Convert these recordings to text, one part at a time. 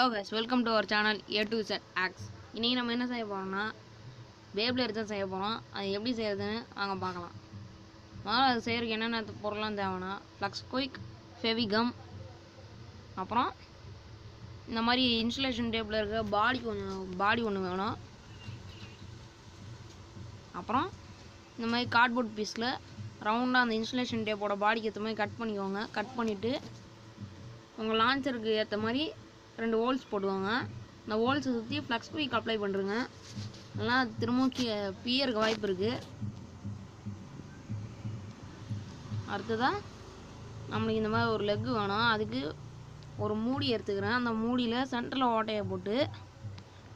Hello guys, welcome to our channel A to Z Acts. இன்னைக்கு நம்ம என்ன செய்ய போறோம்னா Beyblade தான் செய்ய போறோம். அது எப்படி செய்யறதுன்னு வாங்க பார்க்கலாம். முதல்ல அது செய்யறதுக்கு என்னென்ன பொருள்லாம் தேவைன்னா ஃப்ளக்ஸ் குயிக், ஃபெவிகம், அப்புறம் இந்த மாதிரி இன்சுலேஷன் டேப்ல இருக்க பாடி ஒன்று வேணும். அப்புறம் இந்த மாதிரி கார்ட்போர்ட் பீஸில் ரவுண்டாக அந்த இன்சுலேஷன் டேப்போட பாடிக்கு ஏற்ற மாதிரி கட் பண்ணிக்கோங்க. கட் பண்ணிவிட்டு உங்கள் லான்ச்சருக்கு ஏற்ற மாதிரி 2 ஹோல்ஸ் போட்டுக்கோங்க. இந்த ஹோல்ஸை சுற்றி ஃப்ளக்ஸ் குயிக் அப்ளை பண்ணுறங்க. அதெல்லாம் திரும்பவும் பியருக்கு வாய்ப்பு இருக்குது. அடுத்ததாக நம்மளுக்கு இந்த மாதிரி ஒரு லெக்கு வேணும். அதுக்கு ஒரு மூடி எடுத்துக்கிறேன். அந்த மூடியில் சென்டரில் ஓட்டையை போட்டு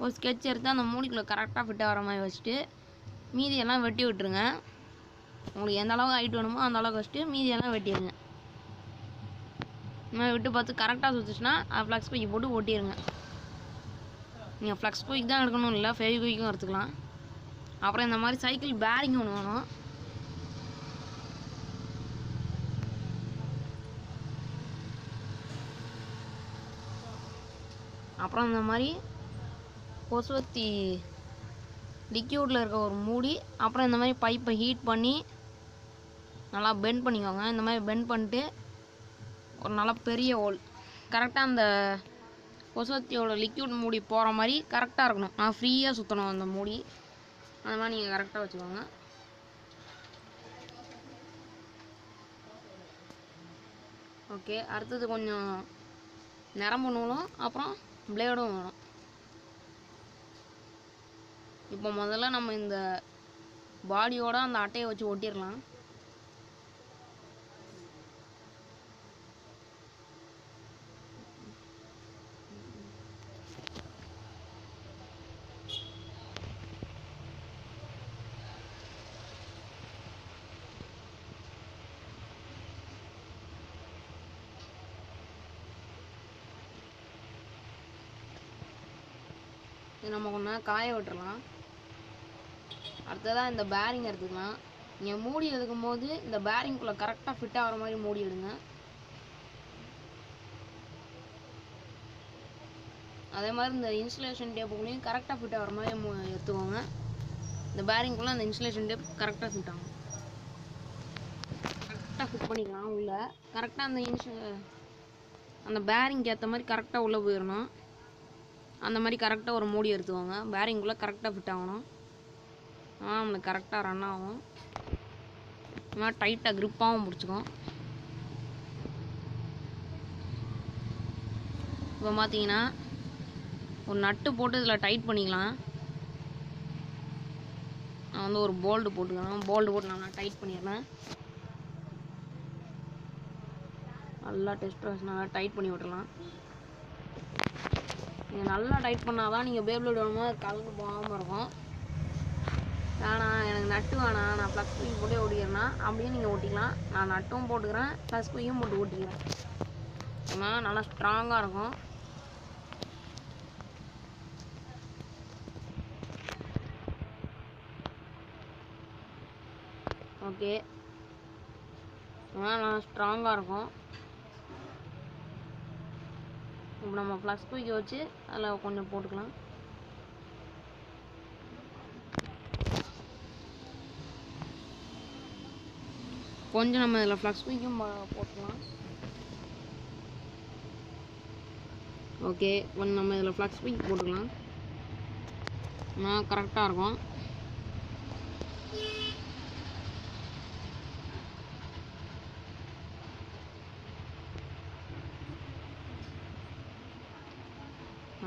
ஒரு ஸ்கெட்ச் எடுத்து அந்த மூடிக்குள்ளே கரெக்டாக ஃபிட் ஆகிற மாதிரி வச்சுட்டு மீதியெல்லாம் வெட்டி விட்டுருங்க. உங்களுக்கு எந்த அளவுக்கு ஹைட் வேணுமோ அந்த அளவுக்கு வச்சுட்டு மீதியெல்லாம் வெட்டிடுங்க. இந்த மாதிரி விட்டு பார்த்து கரெக்டாக சுற்றுச்சுன்னா ஃப்ளக்ஸ் குயிக் போட்டு ஒட்டிடுங்க. நீங்கள் ஃப்ளக்ஸ் குயிக் தான் எடுக்கணும் இல்லை, ஃபெவி குயிக்கும் எடுத்துக்கலாம். அப்புறம் இந்த மாதிரி சைக்கிள் பேரிங் ஒன்று வேணும். அப்புறம் இந்த மாதிரி கொசுவத்தி லிக்யூடில் இருக்க ஒரு மூடி, அப்புறம் இந்த மாதிரி பைப்பை ஹீட் பண்ணி நல்லா பெண்ட் பண்ணிக்கோங்க. இந்த மாதிரி பெண்ட் பண்ணிட்டு ஒரு நல்லா பெரிய ஹோல் கரெக்டாக அந்த கொசுவத்தியோட லிக்யூட் மூடி போகிற மாதிரி கரெக்டாக இருக்கணும். நான் ஃப்ரீயாக சுற்றணும் அந்த மூடி. அந்த மாதிரி நீங்கள் கரெக்டாக வச்சுக்கோங்க. ஓகே, அடுத்தது கொஞ்சம் நரம்பு நூலும் அப்புறம் பிளேடும் வேணும். இப்போ முதல்ல நம்ம இந்த பாடியோட அந்த அட்டையை வச்சு ஒட்டிடலாம். இது நம்ம கொஞ்சம் காய விட்டுறலாம். அடுத்ததாக இந்த பேரிங் எடுத்துக்கலாம். நீங்கள் மூடி எடுக்கும் போது இந்த பேரிங்குள்ளே கரெக்டாக ஃபிட் ஆகிற மாதிரி மூடி எடுங்க. அதே மாதிரி இந்த இன்சுலேஷன் டேப்புக்குள்ளேயும் கரெக்டாக ஃபிட் ஆகிற மாதிரி எடுத்துக்கோங்க. இந்த பேரிங்குள்ளே அந்த இன்சுலேஷன் டேப் கரெக்டாக ஃபிட் ஆகும். கரெக்டாக ஃபிட் பண்ணிக்கலாம். உள்ளே கரெக்டாக அந்த பேரிங்க்கு ஏற்ற மாதிரி கரெக்டாக உள்ளே போயிடணும். அந்த மாதிரி கரெக்டாக ஒரு மூடி எடுத்துக்கோங்க. பேரிங்குள்ளே கரெக்டாக ஃபிட் ஆகணும். நம்மளுக்கு கரெக்டாக ரன் ஆகும். இந்த மாதிரி டைட்டாக க்ரிப்பாகவும் பிடிச்சிக்கும். இப்போ பார்த்தீங்கன்னா ஒரு நட்டு போட்டு இதில் டைட் பண்ணிக்கலாம். நான் வந்து ஒரு போல்டு போட்டுக்கிறேன். போல்டு போட்டு நல்லா டைட் பண்ணிடுறேன். நல்லா டெஸ்ட் வச்சு நல்லா டைட் பண்ணி விட்டுறலாம். நீங்கள் நல்லா டைட் பண்ணால் தான் நீங்கள் பேப்ளேட் வரும்போது கலந்து போகாமல் இருக்கும். வேணாம் எனக்கு நட்டு வேணாம், நான் ஃப்ளக்ஸ் குயிக் போட்டே ஓட்டிக்கிறேன்னா அப்படியே நீங்கள் ஓட்டிக்கலாம். நான் நட்டும் போட்டுக்கிறேன், ஃப்ளக்ஸ் குயிக்கும் போட்டு ஓட்டிக்கிறேன். அதனால் நல்லா ஸ்ட்ராங்காக இருக்கும். ஓகே, நல்லா ஸ்ட்ராங்காக இருக்கும். இப்போ நம்ம ஃப்ளக்ஸ் குயிக்கை வச்சு அதில் கொஞ்சம் போட்டுக்கலாம். கொஞ்சம் நம்ம இதில் ஃப்ளக்ஸ் குயிக்கும் போட்டுக்கலாம். ஓகே, கொஞ்சம் நம்ம இதில் ஃப்ளக்ஸ் குயிக் போட்டுக்கலாம். கரெக்டாக இருக்கும்.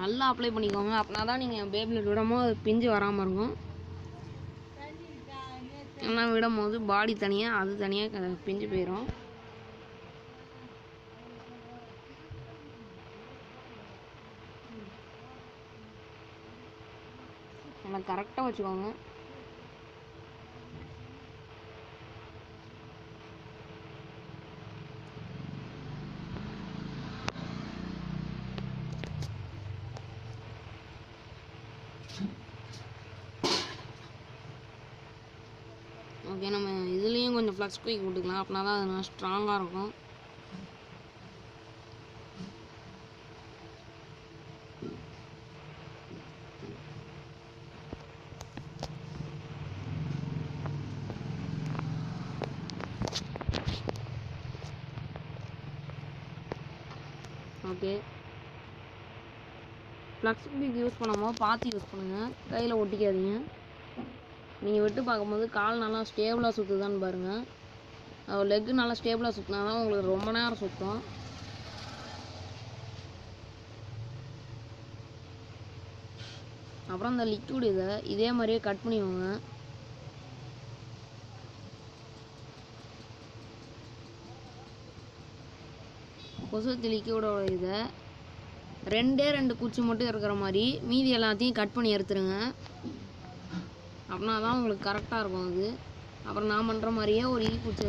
நல்லா அப்ளை பண்ணிக்கோங்க. அப்படின்னா தான் நீங்கள் பேப்ளேட் விடும்போது அது பிஞ்சு வராமல் இருக்கும். ஏன்னா விடும்போது பாடி தனியாக அது தனியாக பிஞ்சு போயிடும். நல்லா கரெக்டாக வச்சுக்கோங்க. ஓகே, நம்ம இதுலேயும் கொஞ்சம் ஃப்ளக்ஸ் குயிக் விட்டுக்கலாம். அப்படின்னா தான் அது நல்லா ஸ்ட்ராங்காக இருக்கும். ஓகே, ஃப்ளக்ஸ் பிக் யூஸ் பண்ணும்போது பார்த்து யூஸ் பண்ணுங்கள், கையில் ஒட்டிக்காதீங்க. நீங்கள் விட்டு பார்க்கும்போது கால் நல்லா ஸ்டேபிளாக சுற்றுதான்னு பாருங்கள். லெக்கு நல்லா ஸ்டேபிளாக சுற்றினா தான் உங்களுக்கு ரொம்ப நேரம் சுற்றும். அப்புறம் இந்த லிக்விட் இதே மாதிரியே கட் பண்ணிக்கோங்க. கொசுவத்தி லிக்விடோட இதை 2 குச்சி மட்டும் இருக்கிற மாதிரி மீதி எல்லாத்தையும் கட் பண்ணி எடுத்துருங்க. அப்படின்னா தான் உங்களுக்கு கரெக்டாக இருக்கும் அது. அப்புறம் நான் பண்ணுற மாதிரியே ஒரு குச்சி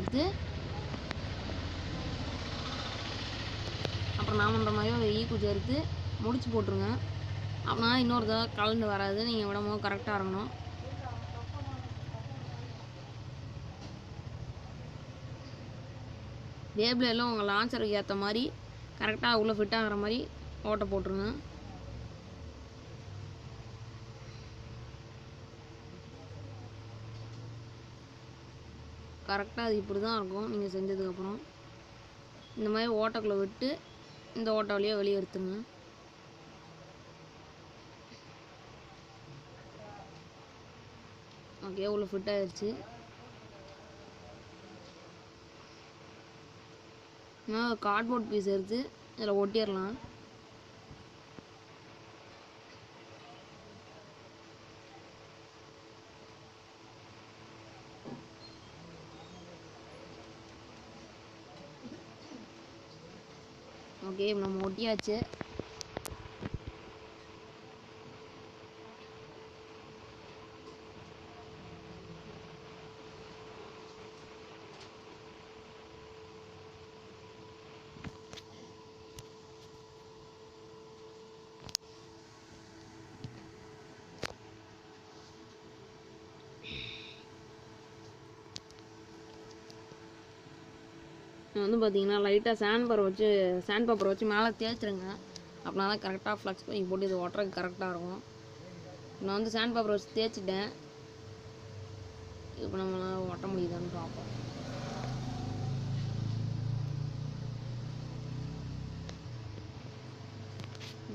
எடுத்து முடிச்சு போட்டுருங்க. அப்படின்னா இன்னொரு தடவை கலந்து வராது, நீங்கள் விடும்போது கரெக்டாக இருக்கணும். பேப்ளேடில் உங்கள் லான்ச்சருக்கு ஏற்ற மாதிரி கரெக்டாக உள்ளே ஃபிட் ஆகிற மாதிரி ஓட்டை போட்டுருங்க. கரெக்டாக அது இப்படி தான் இருக்கும். நீங்கள் செஞ்சதுக்கப்புறம் இந்த மாதிரி ஓட்டைக்குள்ளே விட்டு இந்த ஓட்டை வழியாக வெளியே எடுத்துருங்க. ஓகே, உள்ள ஃபிட் ஆகிடுச்சு. கார்ட்போர்ட் பீஸ் எடுத்து இதில் ஒட்டிடலாம். ஓகே, நம்ம ஒட்டியாச்சு. வந்து பார்த்தீங்கன்னா லைட்டாக சாண்ட் பேப்பர் வச்சு மேலே தேய்ச்சிருங்க. அப்படின்னா தான் கரெக்டாக ஃப்ளக்ஸ் பண்ணி போட்டு இது ஒட்டுறதுக்கு கரெக்டாக இருக்கும். நான் வந்து சாண்ட் பேப்பர் வச்சு தேய்ச்சிட்டேன். இப்போ நம்மளால் ஒட்ட முடியுதான்னு பார்ப்போம்.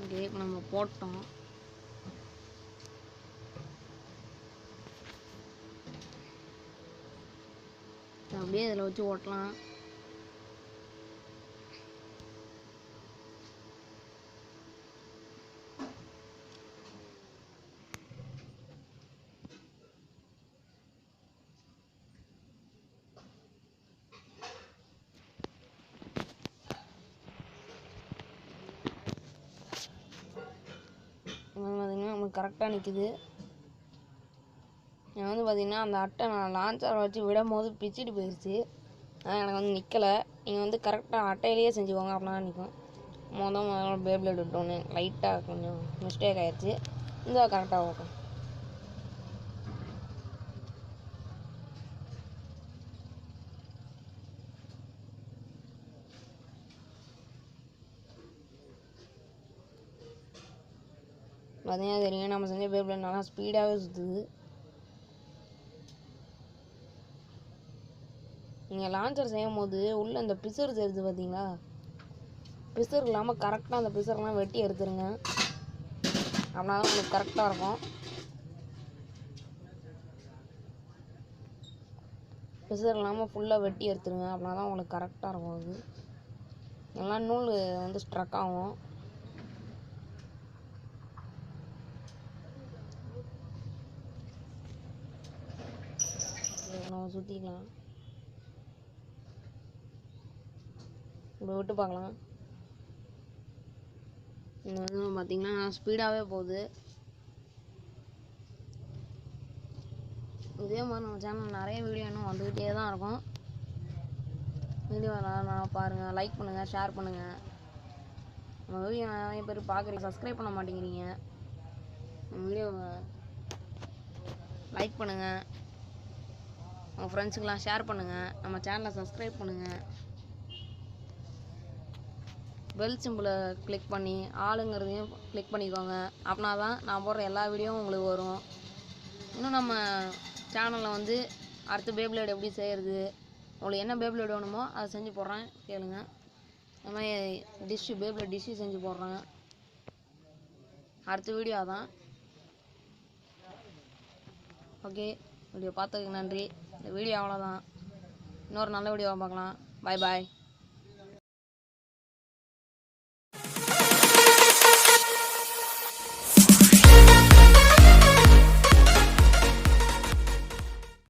ஓகே, இப்போ நம்ம போட்டோம். அப்படியே இதில் வச்சு ஓட்டலாம். பார்த்தீங்கன்னா நமக்கு கரெக்டாக நிற்குது. நான் வந்து பார்த்தீங்கன்னா அந்த அட்டை நான் லான்ச்சரை வச்சு விடும் போது பிச்சுட்டு போயிடுச்சு. ஆனால் எனக்கு வந்து நிற்கலை. நீங்கள் வந்து கரெக்டாக அட்டையிலேயே செஞ்சுக்கோங்க, அப்படின்னா நிற்கும். முதல்ல பேப்ளேட் விட்டோன்னு லைட்டாக கொஞ்சம் மிஸ்டேக் ஆகிடுச்சு. இந்த கரெக்டாக ஓட்டும். பார்த்தீங்கன்னா தெரியும், நம்ம செஞ்ச பேப்ளேட் நல்லா ஸ்பீடாகவே சுற்றுது. நீங்கள் லான்ச்சர் செய்யும் போது உள்ளே இந்த பிசர் தெரியுது பார்த்தீங்களா, பிசர் இல்லாமல் கரெக்டாக அந்த பிசர்லாம் வெட்டி எடுத்துருங்க. அப்படின்னா தான் உங்களுக்கு கரெக்டாக இருக்கும். பிசர் இல்லாமல் ஃபுல்லாக வெட்டி எடுத்துருங்க. அப்படின்னா தான் உங்களுக்கு கரெக்டாக இருக்கும். அது நல்லா நூல் வந்து ஸ்ட்ரக் ஆகும். நம்ம சுற்றிக்கலாம். இப்போ விட்டு பார்க்கலாம். இந்த வந்து பார்த்திங்கன்னா ஸ்பீடாகவே போகுது. இதே மாதிரி நம்ம சேனல் நிறைய வீடியோ இன்னும் வந்துக்கிட்டே தான் இருக்கும். வீடியோ நான் பாருங்கள், லைக் பண்ணுங்கள், ஷேர் பண்ணுங்கள். நம்ம வீடியோ நிறைய பேர் பார்க்குறீங்க, சப்ஸ்கிரைப் பண்ண மாட்டேங்கிறீங்க. நம்ம வீடியோவை லைக் பண்ணுங்கள், உங்கள் ஃப்ரெண்ட்ஸுக்கெலாம் ஷேர் பண்ணுங்கள், நம்ம சேனலை சப்ஸ்கிரைப் பண்ணுங்கள். பெல் சிம்பிளை கிளிக் பண்ணி ஆளுங்கிறதையும் கிளிக் பண்ணிக்கோங்க. அப்படின்னா தான் நான் போடுற எல்லா வீடியோவும் உங்களுக்கு வரும். இன்னும் நம்ம சேனலில் வந்து அடுத்த பேப்ளேட் எப்படி செய்கிறது, உங்களுக்கு என்ன பேப்ளேட் வேணுமோ அதை செஞ்சு போடுறேன், கேளுங்க. இந்த மாதிரி பேப்லேட் டிஷ்ஷு செஞ்சு போடுறேன். அடுத்த வீடியோ தான். ஓகே, வீடியோ பார்த்ததுக்கு நன்றி. இந்த வீடியோ அவ்வளோதான். இன்னொரு நல்ல வீடியோவை பார்க்கலாம். பாய் பாய்.